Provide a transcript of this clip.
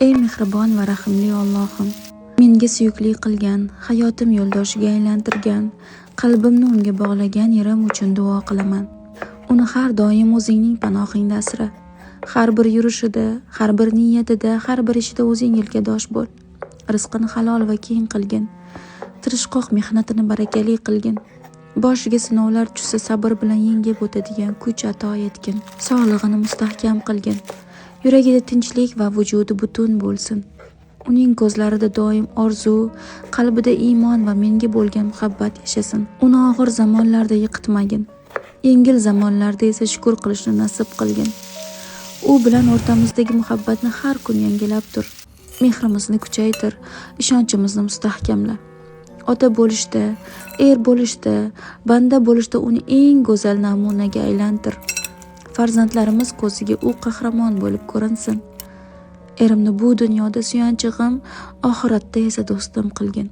Ey mehribon va rahimli Allohim, menga suyukli qilgan, hayotim yo'ldoshiga aylantirgan, qalbimni unga bog'lagan yerim uchun duo qilaman. Uni har doim o'zingning panohingda asra. Har bir yurishida, har bir niyatida, har bir ishida o'zing yelkadosh bo'l. Rizqini halol va keng qilgin. Tirishqoq mehnatini barakali qilgin. Boshiga sinovlar tushsa sabr bilan yengib o'tadigan kuch ato etgin. Sog'lig'ini mustahkam qilgin. Yuragida tinchlik va vujudi butun bo'lsin. Uning ko'zlarida doim orzu, qalbida iymon va menga bo'lgan muhabbat yashasin. Uni og'ir zamonlarda yiqitmagin. Yengil zamonlarda esa shukr qilishni nasib qilgin. U bilan o'rtamizdagi muhabbatni har kun yangilab tur. Mehrimizni kuchaytir, ishonchimizni mustahkamla. Ota bo'lishda, er bo'lishda, banda bo'lishda uni eng go'zal namunaga aylantir. Farzandlarimiz ko'ziga u qahramon bo'lib ko'rinsin. Erimni bu dunyoda suyanchig'im, oxiratda esa do'stim qilgin.